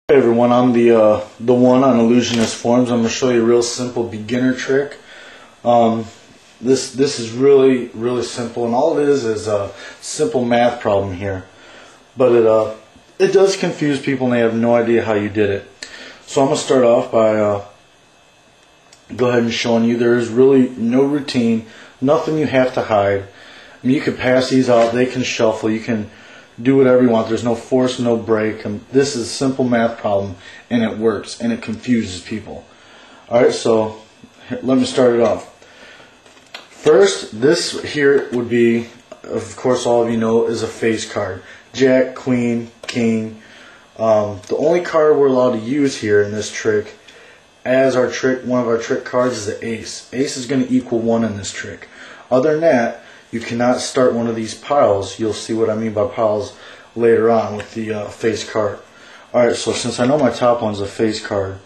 Hey everyone, I'm the one on Illusionist Forums. I'm going to show you a real simple beginner trick. This is really simple, and all it is a simple math problem here. But it does confuse people, and they have no idea how you did it. So I'm going to start off by go ahead and showing you there is really no routine, nothing you have to hide. I mean, you can pass these out, they can shuffle, you can do whatever you want. There's no force, no break. And this is a simple math problem, and it works, and it confuses people. Alright, so let me start it off. First, this here would be, of course all of you know, is a face card. Jack, Queen, King. The only card we're allowed to use here in this trick as our trick, one of our trick cards, is the ace. Ace is going to equal 1 in this trick. Other than that, you cannot start one of these piles. You'll see what I mean by piles later on with the face card. Alright, so since I know my top one's a face card,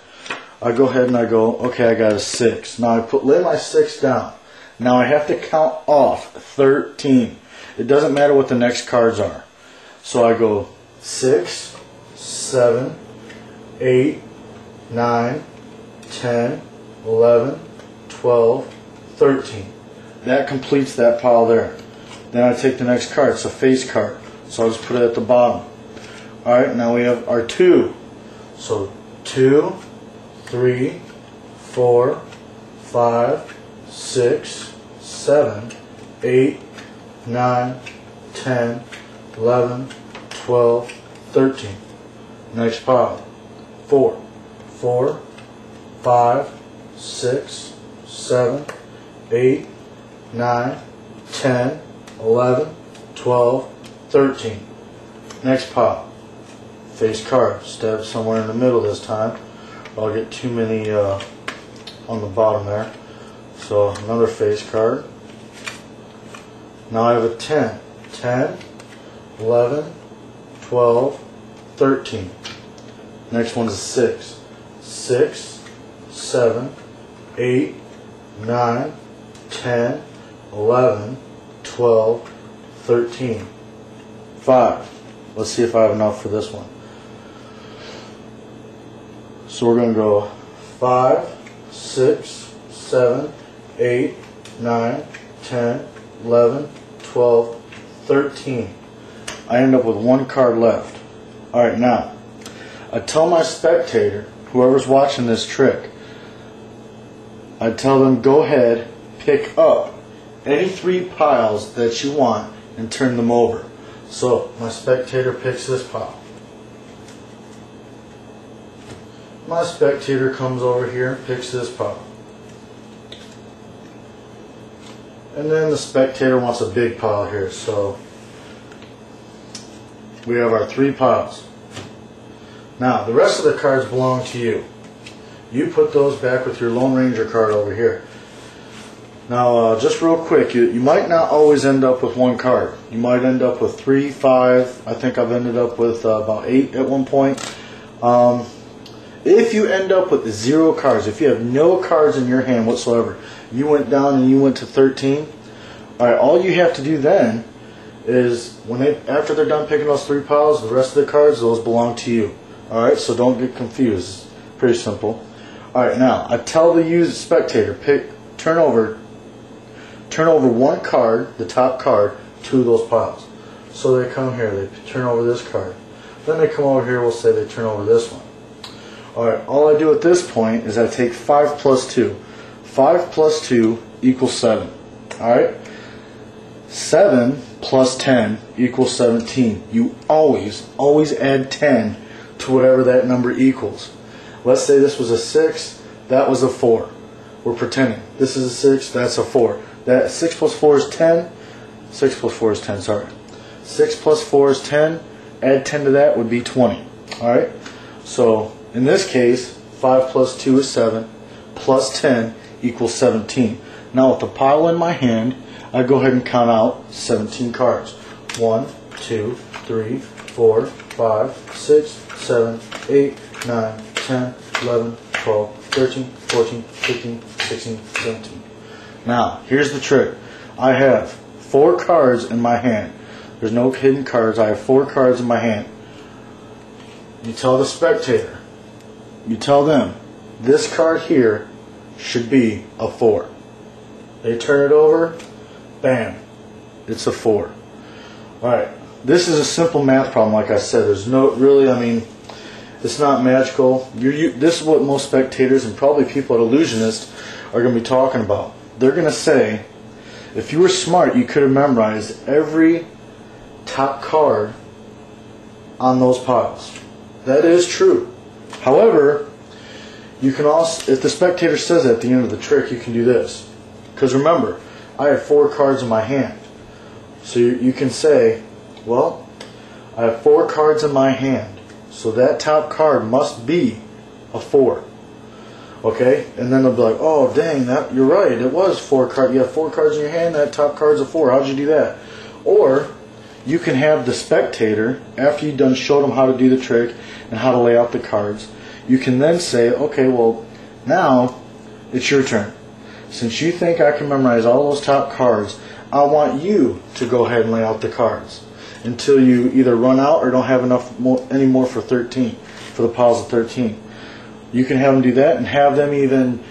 I go ahead and I go, okay, I got a 6. Now I lay my 6 down. Now I have to count off 13. It doesn't matter what the next cards are. So I go 6, 7, 8, 9, 10, 11, 12, 13. That completes that pile there. Then I take the next card. It's a face card. So I'll just put it at the bottom. Alright, now we have our 2. So 2, 3, 4, 5, 6, 7, 8, 9, 10, 11, 12, 13. Next pile. 4, 4, 5, 6, 7, 8, 9, 10, 11, 12, 13. Next pile. Face card. Step somewhere in the middle this time. I'll get too many on the bottom there. So another face card. Now I have a 10. 10, 11, 12, 13. Next one's a 6. 6, 7, 8, 9, 10, 11, 12, 13. 5. Let's see if I have enough for this one. So we're going to go 5, 6, 7, 8, 9, 10, 11, 12, 13. I end up with 1 card left. Alright, now, I tell my spectator, whoever's watching this trick, I tell them go ahead, pick up any 3 piles that you want and turn them over. So my spectator picks this pile. My spectator comes over here and picks this pile. And then the spectator wants a big pile here, so we have our 3 piles. Now the rest of the cards belong to you. You put those back with your Lone Ranger card over here. Now, just real quick, you might not always end up with 1 card. You might end up with 3, 5. I think I've ended up with about 8 at one point. If you end up with 0 cards, if you have no cards in your hand whatsoever, you went down and you went to 13. Alright, all you have to do then is, after they're done picking those 3 piles, the rest of the cards, those belong to you. Alright, so don't get confused. It's pretty simple. Alright, now, I tell the spectator, turn over 1 card, the top card, to those piles. So they come here, they turn over this card. Then they come over here, we'll say they turn over this one. Alright, all I do at this point is I take 5 plus 2. 5 plus 2 equals 7. Alright? 7 plus 10 equals 17. You always add 10 to whatever that number equals. Let's say this was a 6, that was a 4. We're pretending. This is a 6, that's a 4. That 6 plus 4 is 10. 6 plus 4 is 10, sorry. 6 plus 4 is 10. Add 10 to that would be 20. Alright? So, in this case, 5 plus 2 is 7. Plus 10 equals 17. Now, with the pile in my hand, I go ahead and count out 17 cards. 1, 2, 3, 4, 5, 6, 7, 8, 9, 10, 11, 12, 13, 14, 15, 16, 17. Now, here's the trick. I have 4 cards in my hand. There's no hidden cards. I have 4 cards in my hand. You tell the spectator, you tell them, this card here should be a 4. They turn it over, bam, it's a 4. Alright, this is a simple math problem, like I said. There's no, really, I mean, it's not magical. This is what most spectators and probably people at Illusionist are going to be talking about. They're going to say, if you were smart, you could have memorized every top card on those piles. That is true. However, you can also, if the spectator says at the end of the trick, you can do this. Because remember, I have 4 cards in my hand. So you can say, well, I have 4 cards in my hand, so that top card must be a 4. Okay? And then they'll be like, oh, dang, that you're right, it was 4 cards. You have 4 cards in your hand, that top card's a 4. How'd you do that? Or you can have the spectator, after you've done showed them how to do the trick and how to lay out the cards, you can then say, okay, well, now it's your turn. Since you think I can memorize all those top cards, I want you to go ahead and lay out the cards until you either run out or don't have enough anymore for 13, for the piles of 13. You can have them do that and have them even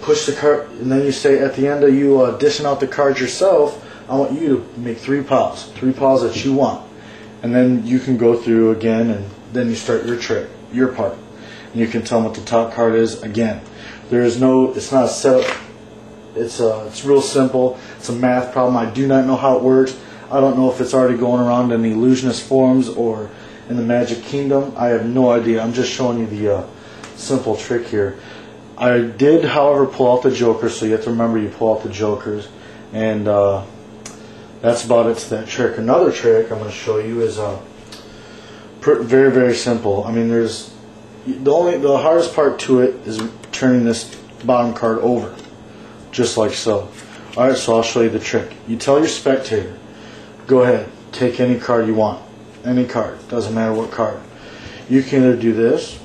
push the card, and then you say at the end of you dishing out the cards yourself, I want you to make 3 piles that you want. And then you can go through again, and then you start your trick, your part. And you can tell them what the top card is again. There is no, it's not a setup. It's real simple. It's a math problem. I do not know how it works. I don't know if it's already going around in the Illusionist forums or in the Magic Kingdom. I have no idea. I'm just showing you the simple trick here. I did, however, pull out the jokers, so you have to remember you pull out the jokers. And that's about it to that trick. Another trick I'm going to show you is very, very simple. I mean, there's the hardest part to it is turning this bottom card over, just like so. Alright, so I'll show you the trick. You tell your spectator, go ahead, take any card you want. Any card, doesn't matter what card. You can either do this,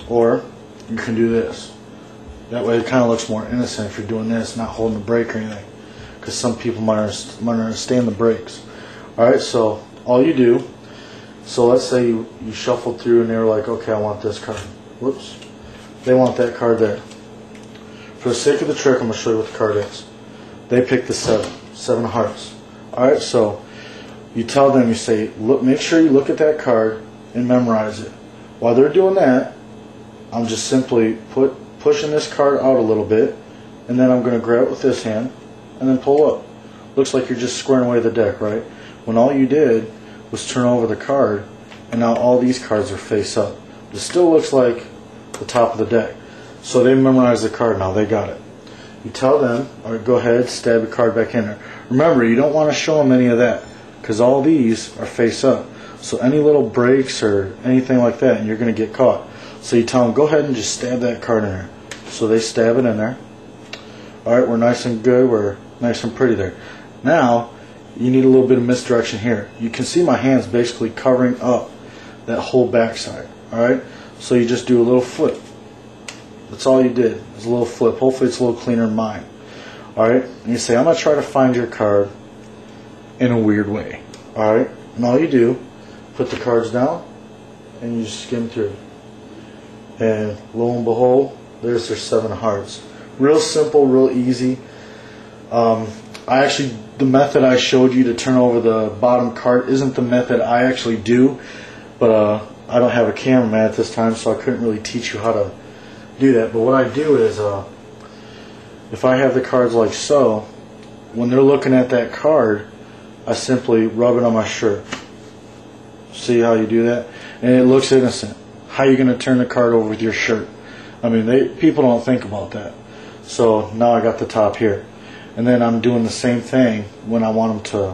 or you can do this. That way it kind of looks more innocent if you're doing this, not holding the break or anything. Because some people might understand the breaks. Alright, so all you do, so let's say you shuffled through and they were like, okay, I want this card. Whoops. They want that card there. For the sake of the trick, I'm going to show you what the card is. They pick the 7 hearts. Alright, so you tell them, you say, look, make sure you look at that card and memorize it. While they're doing that, I'm just simply pushing this card out a little bit, and then I'm going to grab it with this hand and then pull up. Looks like you're just squaring away the deck, right? When all you did was turn over the card, and now all these cards are face up. It still looks like the top of the deck. So they memorize the card now, they got it. You tell them, all right, go ahead, stab a card back in there. Remember, you don't want to show them any of that, because all these are face up. So any little breaks or anything like that, and you're going to get caught. So you tell them, go ahead and just stab that card in there. So they stab it in there. Alright, we're nice and good, we're nice and pretty there. Now, you need a little bit of misdirection here. You can see my hands basically covering up that whole backside. Alright, so you just do a little flip. That's all you did, is a little flip. Hopefully it's a little cleaner than mine. Alright, and you say, I'm going to try to find your card in a weird way. Alright, and all you do, put the cards down, and you just skim through. And lo and behold, there's their 7 hearts. Real simple, real easy. The method I showed you to turn over the bottom card isn't the method I actually do, but I don't have a cameraman at this time, so I couldn't really teach you how to do that. But what I do is, if I have the cards like so, when they're looking at that card, I simply rub it on my shirt. See how you do that? And it looks innocent. How are you going to turn the card over with your shirt? I mean, people don't think about that. So now I got the top here. And then I'm doing the same thing when I want them to,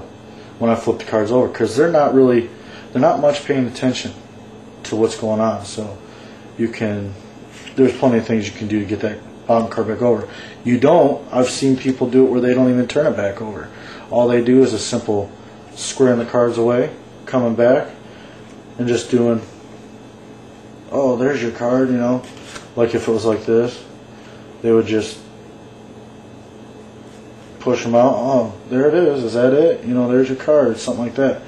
when I flip the cards over. Because they're not much paying attention to what's going on. So there's plenty of things you can do to get that bottom card back over. You don't, I've seen people do it where they don't even turn it back over. All they do is a simple squaring the cards away, coming back, and just doing, oh, there's your card, you know. Like if it was like this, they would just push them out. Oh, there it is. Is that it? You know, there's your card. Something like that.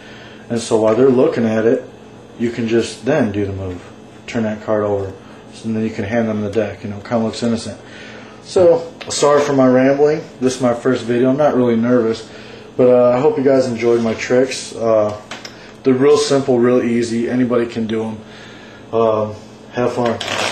And so while they're looking at it, you can just then do the move, turn that card over, and then you can hand them the deck. You know, kind of looks innocent. So sorry for my rambling. This is my first video. I'm not really nervous, but I hope you guys enjoyed my tricks. They're real simple, real easy. Anybody can do them. Have fun.